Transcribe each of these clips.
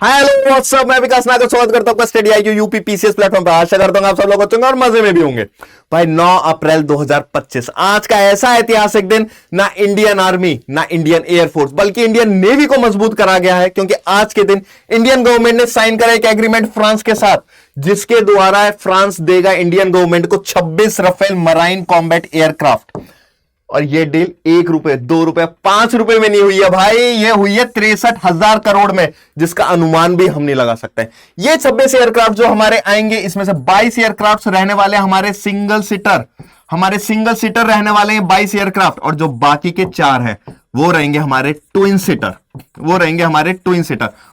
Hi hello what's up, मैं विकास नागर स्वागत करता हूं स्टडी आई यूपी पीसीएस प्लेटफॉर्म पर। आशा करता हूं आप सब लोग अच्छे होंगे और मजे में भी होंगे। भाई 9 अप्रैल 2025 आज का ऐसा ऐतिहासिक दिन, ना इंडियन आर्मी ना इंडियन एयरफोर्स बल्कि इंडियन नेवी को मजबूत करा गया है, क्योंकि आज के दिन इंडियन गवर्नमेंट ने साइन करा एक एग्रीमेंट फ्रांस के साथ, जिसके द्वारा फ्रांस देगा इंडियन गवर्नमेंट को 26 राफेल मराइन कॉम्बैट एयरक्राफ्ट। और ये डील 1 रुपए 2 रुपए 5 रुपए में नहीं हुई है भाई, ये हुई है 63,000 करोड़ में, जिसका अनुमान भी हम नहीं लगा सकते। ये 26 एयरक्राफ्ट जो हमारे आएंगे, इसमें से 22 एयरक्राफ्ट रहने वाले हमारे सिंगल सीटर रहने वाले हैं 22 एयरक्राफ्ट, और जो बाकी के 4 हैं वो रहेंगे हमारे ट्विन सीटर।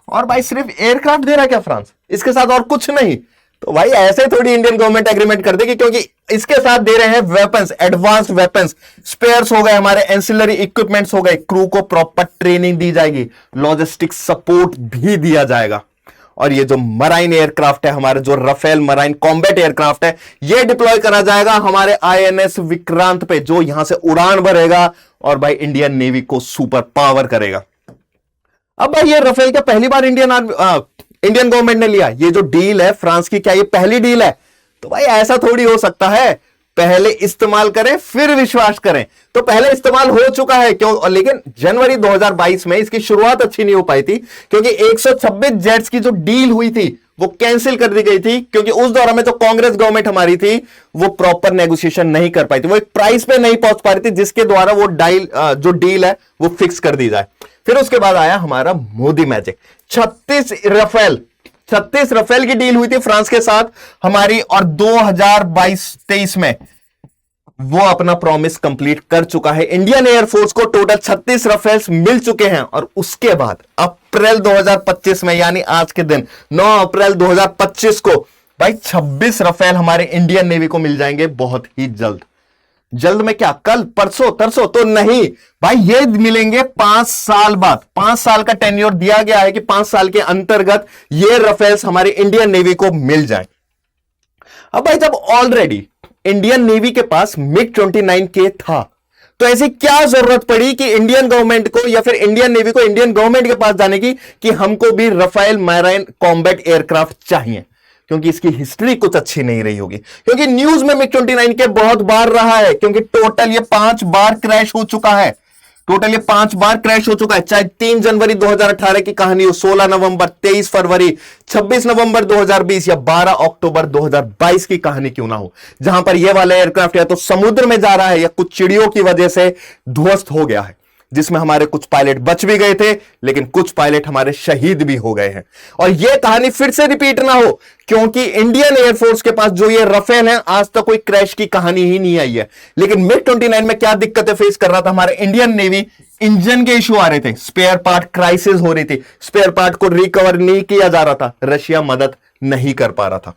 और भाई सिर्फ एयरक्राफ्ट दे रहा है क्या फ्रांस, इसके साथ और कुछ नहीं। तो भाई ऐसे थोड़ी इंडियन गवर्नमेंट एग्रीमेंट कर देगी, क्योंकि इसके साथ दे रहे हैं वेपन्स, एडवांस्ड वेपन्स, स्पेयर्स हो गए, हमारे एंसिलरी इक्विपमेंट्स हो गए, क्रू को प्रॉपर ट्रेनिंग दी जाएगी, लॉजिस्टिक सपोर्ट भी दिया जाएगा। और ये जो मराइन एयरक्राफ्ट है, हमारे जो राफेल मराइन कॉम्बैट एयरक्राफ्ट है, ये डिप्लॉय करा जाएगा हमारे आईएनएस विक्रांत पे, जो यहां से उड़ान भरेगा और भाई इंडियन नेवी को सुपर पावर करेगा। अब भाई ये राफेल क्या पहली बार इंडियन गवर्नमेंट ने लिया? ये जो डील है फ्रांस की, क्या ये पहली डील है? तो भाई ऐसा थोड़ी हो सकता है, पहले इस्तेमाल करें फिर विश्वास करें। तो पहले इस्तेमाल हो चुका है क्यों, लेकिन जनवरी 2022 में इसकी शुरुआत अच्छी नहीं हो पाई थी, क्योंकि 126 जेट्स की जो डील हुई थी वो कैंसिल कर दी गई थी, क्योंकि उस दौरान में जो कांग्रेस गवर्नमेंट हमारी थी वो प्रॉपर नेगोशिएशन नहीं कर पाई थी, वो एक प्राइस पे नहीं पहुंच पा रही थी जिसके द्वारा वो जो डील है वो फिक्स कर दी जाए। फिर उसके बाद आया हमारा मोदी मैजिक, 36 राफेल की डील हुई थी फ्रांस के साथ हमारी, और 2022-23 में वो अपना प्रॉमिस कंप्लीट कर चुका है। इंडियन एयरफोर्स को टोटल 36 राफेल्स मिल चुके हैं, और उसके बाद अप्रैल 2025 में, यानी आज के दिन 9 अप्रैल 2025 को भाई 26 राफेल हमारे इंडियन नेवी को मिल जाएंगे बहुत ही जल्द में। क्या कल परसों तरसों तो नहीं भाई, ये मिलेंगे 5 साल बाद। 5 साल का टेन्योर दिया गया है कि 5 साल के अंतर्गत ये राफेल्स हमारी इंडियन नेवी को मिल जाए। अब भाई जब ऑलरेडी इंडियन नेवी के पास मिग 29 के था, तो ऐसी क्या जरूरत पड़ी कि इंडियन गवर्नमेंट को या फिर इंडियन नेवी को इंडियन गवर्नमेंट के पास जाने की कि हमको भी राफेल मैराइन कॉम्बैट एयरक्राफ्ट चाहिए? क्योंकि इसकी हिस्ट्री कुछ अच्छी नहीं रही होगी, क्योंकि न्यूज में मिग 29 के बहुत बार रहा है, क्योंकि टोटल ये 5 बार क्रैश हो चुका है। चाहे 3 जनवरी 2018 की कहानी हो, 16 नवंबर, 23 फरवरी, 26 नवंबर 2020 या 12 अक्टूबर 2022 की कहानी क्यों ना हो, जहां पर यह वाला एयरक्राफ्ट या तो समुद्र में जा रहा है या कुछ चिड़ियों की वजह से ध्वस्त हो गया है, जिसमें हमारे कुछ पायलट बच भी गए थे, लेकिन कुछ पायलट हमारे शहीद भी हो गए हैं। और यह कहानी फिर से रिपीट ना हो, क्योंकि इंडियन एयरफोर्स के पास जो ये राफेल है, आज तक कोई क्रैश की कहानी ही नहीं आई है। लेकिन मिग 29 में क्या दिक्कतें फेस कर रहा था हमारे इंडियन नेवी? इंजन के इशू आ रहे थे, स्पेयर पार्ट क्राइसिस हो रही थी, स्पेयर पार्ट को रिकवर नहीं किया जा रहा था, रशिया मदद नहीं कर पा रहा था,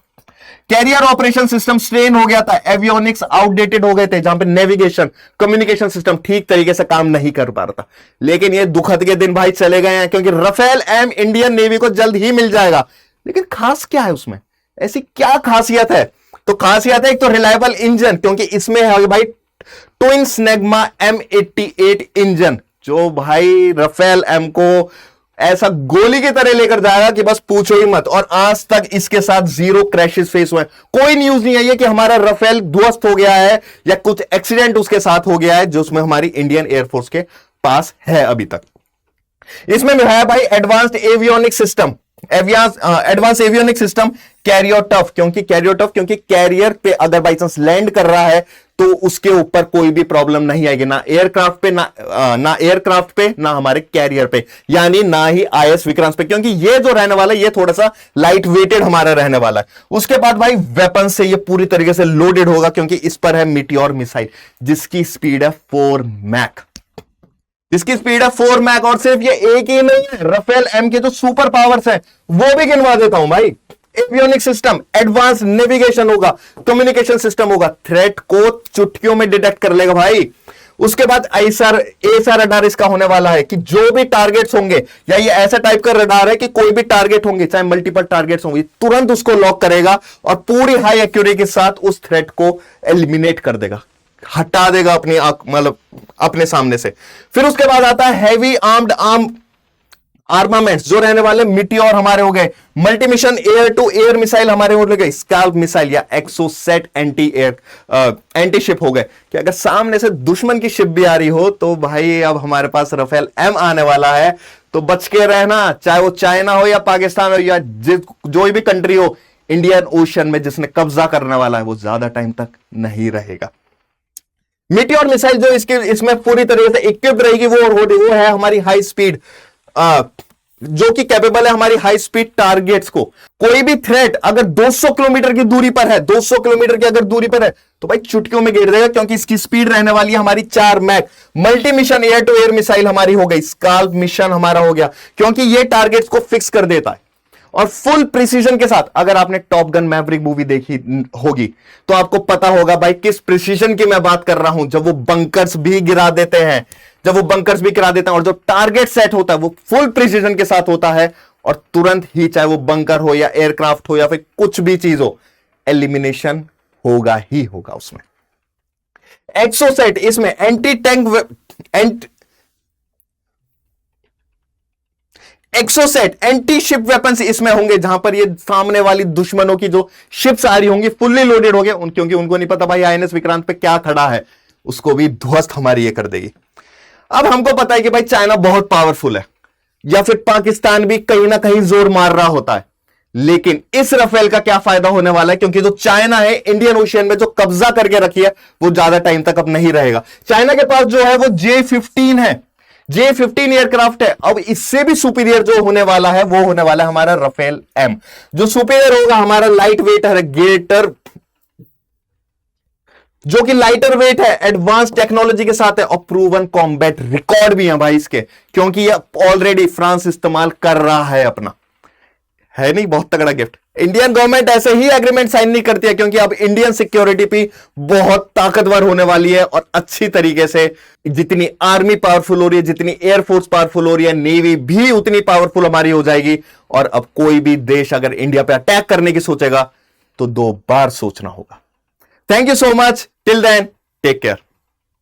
कैरियर ऑपरेशन सिस्टम स्ट्रेन हो गया था, एवियोनिक्स आउटडेटेड हो गए थे, जहां पे नेविगेशन कम्युनिकेशन सिस्टम ठीक तरीके से काम नहीं कर पा रहा था। लेकिन ये दुखद के दिन भाई चले गए हैं, क्योंकि राफेल एम इंडियन नेवी को जल्द ही मिल जाएगा। लेकिन खास क्या है उसमें, ऐसी क्या खासियत है? तो खासियत है एक तो रिलायबल इंजन, क्योंकि इसमें है भाई ट्विन स्नेगमा M88 इंजन, जो भाई राफेल एम को ऐसा गोली की तरह लेकर जाएगा कि बस पूछो ही मत। और आज तक इसके साथ 0 क्रैशेस फेस हुए, कोई न्यूज नहीं आई है कि हमारा राफेल ध्वस्त हो गया है या कुछ एक्सीडेंट उसके साथ हो गया है, जो उसमें हमारी इंडियन एयरफोर्स के पास है अभी तक। इसमें है भाई एडवांस्ड एवियोनिक सिस्टम क्योंकि कैरियर पे अगर बाई चांस लैंड कर रहा है तो उसके ऊपर कोई भी प्रॉब्लम नहीं आएगी, ना एयरक्राफ्ट पे ना हमारे कैरियर पे, यानी ना ही आईएस विक्रांत पे, क्योंकि ये जो रहने वाला है ये थोड़ा सा लाइट वेटेड हमारा रहने वाला है। उसके बाद भाई वेपन से ये पूरी तरीके से लोडेड होगा, क्योंकि इस पर है मीटियोर मिसाइल, जिसकी स्पीड है 4 मैक। और सिर्फ ये एक ही नहीं है, राफेल एम के जो सुपर पावर्स है वो भी गिनवा देता हूं भाई। एवियोनिक सिस्टम, एडवांस नेविगेशन होगा, कम्युनिकेशन सिस्टम होगा, थ्रेट को चुटकियों में डिटेक्ट कर लेगा भाई। उसके बाद एसआर रडार इसका होने वाला है कि जो भी टारगेट्स होंगे, या ये ऐसा टाइप का रडार है कि कोई भी टारगेट होंगे, चाहे मल्टीपल टारगेट्स होंगे, तुरंत उसको लॉक करेगा और पूरी हाई एक्यूरेसी के साथ उस थ्रेट को एलिमिनेट कर देगा, हटा देगा अपनी मतलब अपने सामने से। फिर उसके बाद आता है हैवी आर्म्ड आर्मामेंट्स जो रहने वाले मिटियोर हमारे हो गए, multi mission air to air missile हमारे हो गए, स्कैल्प मिसाइल या एक्सोसेट एंटी शिप हो गए कि अगर सामने से दुश्मन की शिप भी आ रही हो तो भाई अब हमारे पास राफेल एम आने वाला है, तो बच के रहना, चाहे वो चाइना हो या पाकिस्तान हो या जो भी कंट्री हो इंडियन ओशन में जिसने कब्जा करने वाला है, वो ज्यादा टाइम तक नहीं रहेगा। मिटियोर मिसाइल जो इसमें पूरी तरीके से इक्विप्ड रहेगी वो है हमारी हाई स्पीड, जो कि कैपेबल है हमारी हाई स्पीड टारगेट्स को, कोई भी थ्रेट अगर 200 किलोमीटर की दूरी पर है, 200 किलोमीटर की अगर दूरी पर है तो भाई चुटकियों में गिर देगा, क्योंकि इसकी स्पीड रहने वाली है हमारी 4 Mach. Multi mission air to air missile हमारी हो गई, स्काल्प मिशन हमारा हो गया, क्योंकि ये टारगेट्स को फिक्स कर देता है और फुल प्रिसीजन के साथ। अगर आपने टॉप गन मैवरिक मूवी देखी होगी तो आपको पता होगा भाई किस प्रिसीजन की मैं बात कर रहा हूं, जब वो बंकर्स भी गिरा देते हैं, और जो टारगेट सेट होता है वो फुल प्रिसीजन के साथ होता है और तुरंत ही, चाहे वो बंकर हो या एयरक्राफ्ट हो या फिर कुछ भी चीज हो, एलिमिनेशन होगा ही होगा उसमें। एक्सोसेट इसमें anti tank Exocet anti ship weapons इसमें होंगे, जहां पर ये सामने वाली दुश्मनों की जो शिप्स आ रही होंगी फुल्ली लोडेड हो गए, क्योंकि उनको नहीं पता भाई आईएनएस विक्रांत पे क्या खड़ा है, उसको भी ध्वस्त हमारी ये कर देगी। अब हमको पता है कि भाई चाइना बहुत पावरफुल है या फिर पाकिस्तान भी कहीं ना कहीं जोर मार रहा होता है, लेकिन इस राफेल का क्या फायदा होने वाला है, क्योंकि जो चाइना है इंडियन ओशियन में जो कब्जा करके रखी है वो ज्यादा टाइम तक अब नहीं रहेगा। चाइना के पास जो है वो J-15 है, J-15 एयरक्राफ्ट है। अब इससे भी सुपीरियर जो होने वाला है वो होने वाला है हमारा राफेल एम, जो सुपीरियर होगा हमारा लाइट वेट है गेटर, जो कि लाइटर वेट है, एडवांस टेक्नोलॉजी के साथ है और प्रूवन कॉम्बैट रिकॉर्ड भी है भाई इसके, क्योंकि ये ऑलरेडी फ्रांस इस्तेमाल कर रहा है अपना, है नहीं बहुत तगड़ा गिफ्ट। इंडियन गवर्नमेंट ऐसे ही एग्रीमेंट साइन नहीं करती है, क्योंकि अब इंडियन सिक्योरिटी भी बहुत ताकतवर होने वाली है और अच्छी तरीके से, जितनी आर्मी पावरफुल हो रही है, जितनी एयरफोर्स पावरफुल हो रही है, नेवी भी उतनी पावरफुल हमारी हो जाएगी। और अब कोई भी देश अगर इंडिया पे अटैक करने की सोचेगा तो 2 बार सोचना होगा। Thank you so much. Till then, take care.